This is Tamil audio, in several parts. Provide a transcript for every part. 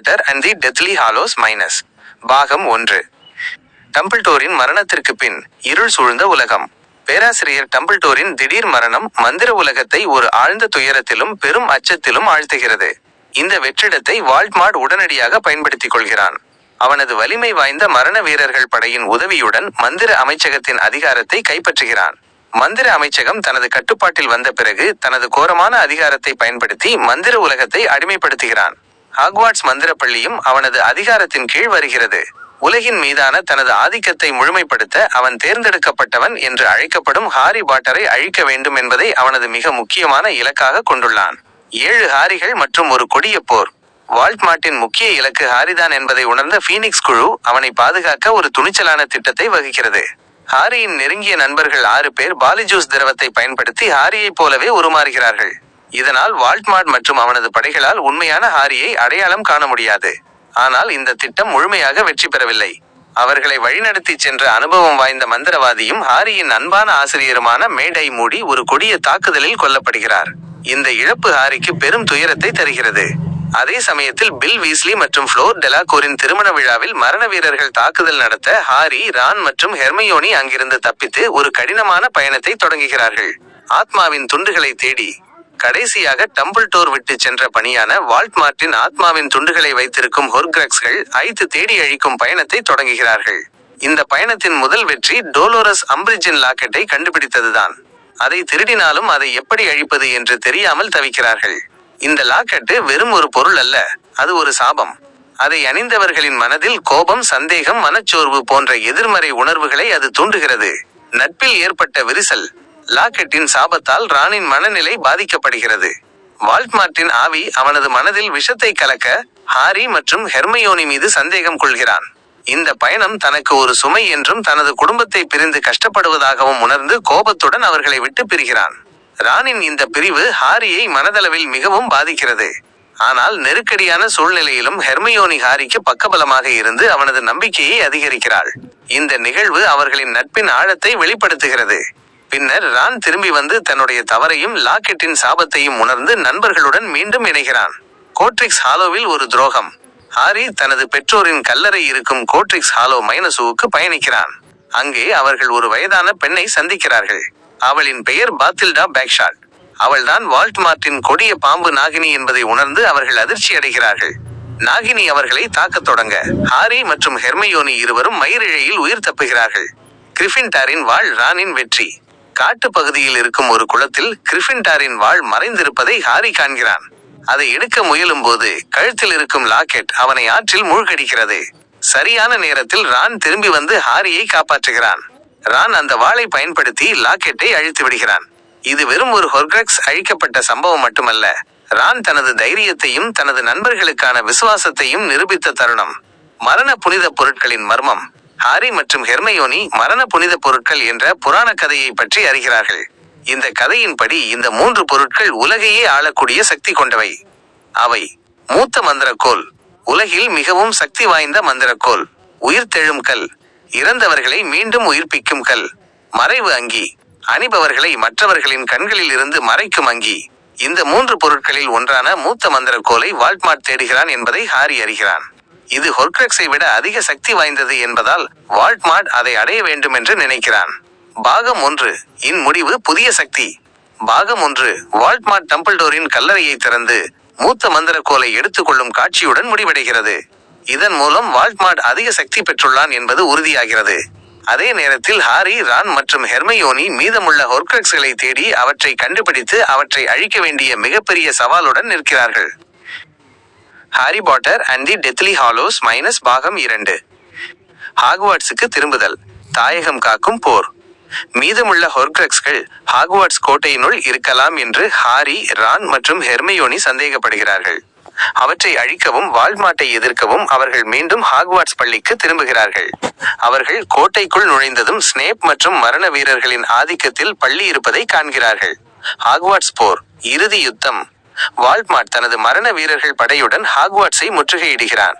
Potter and the deathly Hallows minus பாகம் 1. டம்பிள்டோரின் மரணத்திற்கு பின் இருள் சூழ்ந்த உலகம். பேராசிரியர் டம்பிள்டோரின் திடீர் மரணம் மந்திர உலகத்தை ஒரு ஆழ்ந்த துயரத்திலும் பெரும் அச்சத்திலும் ஆழ்த்துகிறது. இந்த வெற்றிடத்தை வால்ட்மார்ட் உடனடியாக பயன்படுத்திக் கொள்கிறான். அவனது வலிமை வாய்ந்த மரண வீரர்கள் படையின் உதவியுடன் மந்திர அமைச்சகத்தின் அதிகாரத்தை கைப்பற்றுகிறான். மந்திர அமைச்சகம் தனது கட்டுப்பாட்டில் வந்த பிறகு தனது கோரமான அதிகாரத்தை பயன்படுத்தி மந்திர உலகத்தை அடிமைப்படுத்துகிறான். ஹாக்வார்ட்ஸ் மந்திர பள்ளியும் அவனது அதிகாரத்தின் கீழ் வருகிறது. உலகின் மீதான தனது ஆதிக்கத்தை முழுமைப்படுத்த அவன் தேர்ந்தெடுக்கப்பட்டவன் என்று அழைக்கப்படும் ஹாரி பாட்டரை அழிக்க வேண்டும் என்பதை அவனது மிக முக்கியமான இலக்காக கொண்டுள்ளான். 7 ஹாரிகள் மற்றும் ஒரு கொடிய போர். வால்ட்மார்ட்டின் முக்கிய இலக்கு ஹாரிதான் என்பதை உணர்ந்த ஃபீனிக்ஸ் குழு அவனை பாதுகாக்க ஒரு துணிச்சலான திட்டத்தை வகுக்கிறது. ஹாரியின் நெருங்கிய நண்பர்கள் 6 பேர் பாலிஜூஸ் திரவத்தை பயன்படுத்தி ஹாரியைப் போலவே உருமாறுகிறார்கள். இதனால் வால்ட்மார்ட் மற்றும் அவனது படைகளால் உண்மையான ஹாரியை அடையாளம் காண முடியாது. ஆனால் இந்த திட்டம் முழுமையாக வெற்றி பெறவில்லை. அவர்களை வழிநடத்தி சென்ற அனுபவம் வாய்ந்த மந்திரவாதியும் ஹாரியின் அன்பான ஆசிரியருமான மேடை மூடி ஒரு கொடிய தாக்குதலில் கொல்லப்படுகிறார். இந்த இழப்பு ஹாரிக்கு பெரும் துயரத்தை தருகிறது. அதே சமயத்தில் பில் வீஸ்லி மற்றும் ஃப்ளோர் டெலாகோரின் திருமண விழாவில் மரண வீரர்கள் தாக்குதல் நடத்த ஹாரி, ரான் மற்றும் ஹெர்மியோனி அங்கிருந்து தப்பித்து ஒரு கடினமான பயணத்தை தொடங்குகிறார்கள். ஆத்மாவின் துண்டுகளை தேடி. கடைசியாக டம்பிள்டோர் விட்டு சென்ற பணியான வால்ட்மார்ட்டின் ஆத்மாவின் துண்டுகளை வைத்திருக்கும் ஹொர்க்ரக்ஸ்கள் ஐத்து தேடி அழிக்கும் பயணத்தை தொடங்குகிறார்கள். இந்த பயணத்தின் முதல் வெற்றி டோலோரஸ் அம்பிரிட்ஜின் லாக்கெட்டை கண்டுபிடித்ததுதான். அதை திருடினாலும் அதை எப்படி அழிப்பது என்று தெரியாமல் தவிக்கிறார்கள். இந்த லாக்கெட்டு வெறும் ஒரு பொருள் அல்ல, அது ஒரு சாபம். அதை அணிந்தவர்களின் மனதில் கோபம், சந்தேகம், மனச்சோர்வு போன்ற எதிர்மறை உணர்வுகளை அது தூண்டுகிறது. நட்பில் ஏற்பட்ட விரிசல். லாக்கெட்டின் சாபத்தால் ரானின் மனநிலை பாதிக்கப்படுகிறது. வால்ட்மார்ட்டின் ஆவி அவனது மனதில் விஷத்தை கலக்க ஹாரி மற்றும் ஹெர்மியோனி மீது சந்தேகம் கொள்கிறான். இந்த பயணம் தனக்கு ஒரு சுமை என்றும் தனது குடும்பத்தை பிரிந்து கஷ்டப்படுவதாகவும் உணர்ந்து கோபத்துடன் அவர்களை விட்டு பிரிகிறான். ரானின் இந்த பிரிவு ஹாரியை மனதளவில் மிகவும் பாதிக்கிறது. ஆனால் நெருக்கடியான சூழ்நிலையிலும் ஹெர்மியோனி ஹாரிக்கு பக்கபலமாக இருந்து அவனது நம்பிக்கையை அதிகரிக்கிறாள். இந்த நிகழ்வு அவர்களின் நட்பின் ஆழத்தை வெளிப்படுத்துகிறது. பின்னர் ரான் திரும்பி வந்து தன்னுடைய தவறையும் லாக்கெட்டின் சாபத்தையும் உணர்ந்து நண்பர்களுடன் மீண்டும் இணைகிறான். கோட்ரிக்ஸ் ஹாலோவில் ஒரு துரோகம். ஹாரி தனது பெற்றோரின் கல்லறை இருக்கும் கோட்ரிக்ஸ் ஹாலோ மைனஸுவுக்கு பயணிக்கிறான். அங்கே அவர்கள் ஒரு வயதான பெண்ணை சந்திக்கிறார்கள். அவளின் பெயர் பாத்தில்டா பேக்ஷாட். அவள்தான் வால்ட்மார்ட்டின் கொடிய பாம்பு நாகினி என்பதை உணர்ந்து அவர்கள் அதிர்ச்சி அடைகிறார்கள். நாகினி அவர்களை தாக்கத் தொடங்க ஹாரி மற்றும் ஹெர்மியோனி இருவரும் மயிரிழையில் உயிர் தப்புகிறார்கள். கிரிஃபின்டாரின் வாள் ரானின் வெற்றி. காட்டு பகுதியில் இருக்கும் ஒரு குளத்தில் கிரிஃபின்டாரின் வாள் மறைந்திருப்பதை ஹாரி காண்கிறான். அதை எடுக்க முயலும் போது கழுத்தில் இருக்கும் லாக்கெட் அவனை ஆற்றில் மூழ்கடிக்கிறது. சரியான நேரத்தில் ரான் திரும்பி வந்து ஹாரியை காப்பாற்றுகிறான். ரான் அந்த வாளை பயன்படுத்தி லாக்கெட்டை அழித்து விடுகிறான். இது வெறும் ஒரு ஹொர்க்ரக்ஸ் அழிக்கப்பட்ட சம்பவம் மட்டுமல்ல, ரான் தனது தைரியத்தையும் தனது நண்பர்களுக்கான விசுவாசத்தையும் நிரூபித்த தருணம். மரண புனித பொருட்களின் மர்மம். ஹாரி மற்றும் ஹெர்மியோனி மரண புனித பொருட்கள் என்ற புராண கதையை பற்றி அறிகிறார்கள். இந்த கதையின்படி இந்த 3 பொருட்கள் உலகையே ஆளக்கூடிய சக்தி கொண்டவை. அவை: மூத்த மந்திரக்கோல், உலகில் மிகவும் சக்தி வாய்ந்த மந்திரக்கோல். உயிர்த்தெழும் கல், இறந்தவர்களை மீண்டும் உயிர்ப்பிக்கும் கல். மறைவு அங்கி, அணிபவர்களை மற்றவர்களின் கண்களில் இருந்து மறைக்கும் அங்கி. இந்த 3 பொருட்களில் ஒன்றான மூத்த மந்திரக்கோலை வால்ட்மார்ட் தேடுகிறான் என்பதை ஹாரி அறிகிறான். இது ஹொர்க்ரக்ஸை விட அதிக சக்தி வாய்ந்தது என்பதால் வால்ட்மார்ட் அதை அடைய வேண்டும் என்று நினைக்கிறான். பாகம் 1 இன் முடிவு புதிய சக்தி. பாகம் 1 வால்ட்மார்ட் டம்பிள்டோரின் கல்லறையை திறந்து மூத்த மந்திரக்கோலை எடுத்துக்கொள்ளும் காட்சியுடன் முடிவடைகிறது. இதன் மூலம் வால்ட்மார்ட் அதிக சக்தி பெற்றுள்ளான் என்பது உறுதியாகிறது. அதே நேரத்தில் ஹாரி, ரான் மற்றும் ஹெர்மியோனி மீதமுள்ள ஹொர்க்ரக்ஸ்களை தேடி அவற்றை கண்டுபிடித்து அவற்றை அழிக்க வேண்டிய மிகப்பெரிய சவாலுடன் நிற்கிறார்கள். Harry Potter and the deathly Hallows minus பாகம் 2. ஹாக்வார்ட்ஸுக்கு திரும்புதல். தாயகம் காக்கும் போர். மீதமுள்ள ஹொர்க்ரக்ஸ்கள் ஹாக்வார்ட்ஸ் கோட்டையினுள் இருக்கலாம் என்று ஹாரி, ரான் மற்றும் ஹெர்மியோனி சந்தேகப்படுகிறார்கள். அவற்றை அழிக்கவும் வால்ட்மார்ட்டை எதிர்க்கவும் அவர்கள் மீண்டும் ஹாக்வார்ட்ஸ் பள்ளிக்கு திரும்புகிறார்கள். அவர்கள் கோட்டைக்குள் நுழைந்ததும் ஸ்னேப் மற்றும் மரண வீரர்களின் ஆதிக்கத்தில் பள்ளி இருப்பதை காண்கிறார்கள். ஹாக்வார்ட்ஸ் போர். இறுதி யுத்தம். வால்ட்மார்ட் தனது மரண வீரர்கள் படையுடன் ஹாக்வார்ட்ஸை முற்றுகையிடுகிறான்.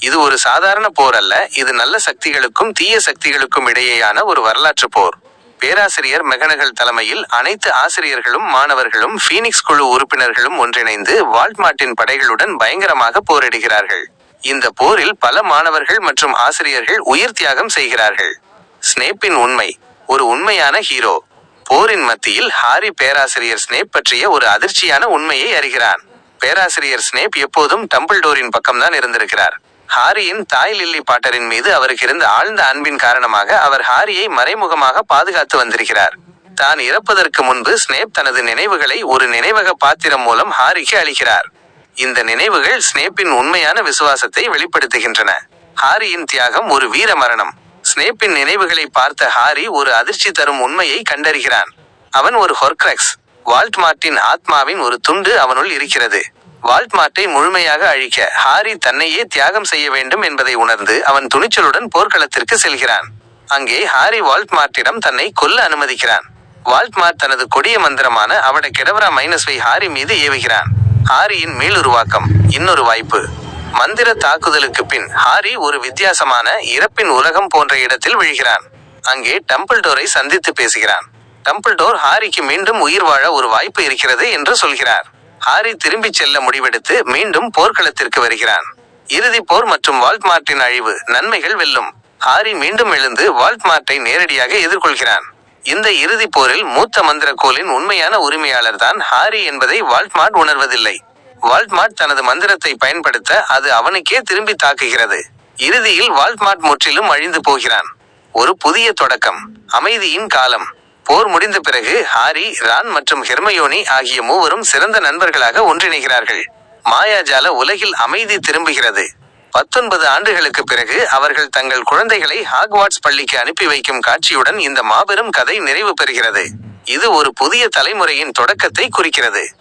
இது ஒரு சாதாரண போர் அல்ல, இது நல்ல சக்திகளுக்கும் தீய சக்திகளுக்கும் இடையேயான ஒரு வரலாற்று போர். பேராசிரியர் மெகனகல் தலைமையில் அனைத்து ஆசிரியர்களும் மாணவர்களும் ஃபீனிக்ஸ் குழு உறுப்பினர்களும் ஒன்றிணைந்து வால்ட்மார்ட்டின் படைகளுடன் பயங்கரமாக போரிடுகிறார்கள். இந்த போரில் பல மாணவர்கள் மற்றும் ஆசிரியர்கள் உயிர் தியாகம் செய்கிறார்கள். ஸ்னேப்பின் உண்மை. ஒரு உண்மையான ஹீரோ. போரின் மத்தியில் ஹாரி பேராசிரியர் ஸ்னேப் பற்றிய ஒரு அதிர்ச்சியான உண்மையை அறிகிறான். பேராசிரியர் ஸ்னேப் எப்போதும் டம்பிள்டோரின் பக்கம்தான் இருந்திருக்கிறார். ஹாரியின் தாய் லில்லி பாட்டரின் மீது அவருக்கு இருந்த ஆழ்ந்த அன்பின் காரணமாக அவர் ஹாரியை மறைமுகமாக பாதுகாத்து வந்திருக்கிறார். தான் இறப்பதற்கு முன்பு ஸ்னேப் தனது நினைவுகளை ஒரு நினைவக பாத்திரம் மூலம் ஹாரிக்கு அளிக்கிறார். இந்த நினைவுகள் ஸ்னேப்பின் உண்மையான விசுவாசத்தை வெளிப்படுத்துகின்றன. ஹாரியின் தியாகம் ஒரு வீர மரணம். ஸ்னேப்பின் நினைவுகளை பார்த்த ஹாரி ஒரு அதிர்ச்சி தரும் உண்மையை கண்டறிகிறான். அவன் ஒரு ஹொர்க்ரக்ஸ். வால்ட்மார்ட்டின் ஆத்மாவின் ஒரு துண்டு அவனுள் இருக்கிறது. வால்ட்மார்ட்டை முழுமையாக அழிக்க ஹாரி தன்னையே தியாகம் செய்ய வேண்டும் என்பதை உணர்ந்து அவன் துணிச்சலுடன் போர்க்களத்திற்கு செல்கிறான். அங்கே ஹாரி வால்ட்மார்ட்டிடம் தன்னை கொல்ல அனுமதிக்கிறான். வால்ட்மார்ட் தனது கொடிய மந்திரமான அவட கெடவரா -வை ஹாரி மீது ஏவுகிறான். ஹாரியின் மீளுருவாக்கம். இன்னொரு வாய்ப்பு. மந்திர தாக்குதலுக்கு பின் ஹாரி ஒரு வித்தியாசமான இறப்பின் உலகம் போன்ற இடத்தில் விழுகிறான். அங்கே டம்பிள்டோரை சந்தித்து பேசுகிறான். டம்பிள்டோர் ஹாரிக்கு மீண்டும் உயிர் வாழ ஒரு வாய்ப்பு இருக்கிறது என்று சொல்கிறார். ஹாரி திரும்பிச் செல்ல முடிவெடுத்து மீண்டும் போர்க்களத்திற்கு வருகிறான். இறுதி போர் மற்றும் வால்ட்மார்ட்டின் அழிவு. நன்மைகள் வெல்லும். ஹாரி மீண்டும் எழுந்து வால்ட்மார்ட்டை நேரடியாக எதிர்கொள்கிறான். இந்த இறுதி போரில் மூத்த மந்திரக்கோலின் உண்மையான உரிமையாளர் தான் ஹாரி என்பதை வால்ட்மார்ட் உணர்வதில்லை. வால்ட்மார்ட் தனது மந்திரத்தை பயன்படுத்த அது அவனுக்கே திரும்பி தாக்குகிறது. இறுதியில் வால்ட்மார்ட் முற்றிலும் அழிந்து போகிறான். ஒரு புதிய தொடக்கம். அமைதியின் காலம். போர் முடிந்த பிறகு ஹாரி, ரான் மற்றும் ஹெர்மயோனி ஆகிய மூவரும் சிறந்த நண்பர்களாக ஒன்றிணைகிறார்கள். மாயாஜால உலகில் அமைதி திரும்புகிறது. 19 ஆண்டுகளுக்கு பிறகு அவர்கள் தங்கள் குழந்தைகளை ஹாக்வார்ட்ஸ் பள்ளிக்கு அனுப்பி வைக்கும் காட்சியுடன் இந்த மாபெரும் கதை நிறைவு பெறுகிறது. இது ஒரு புதிய தலைமுறையின் தொடக்கத்தை குறிக்கிறது.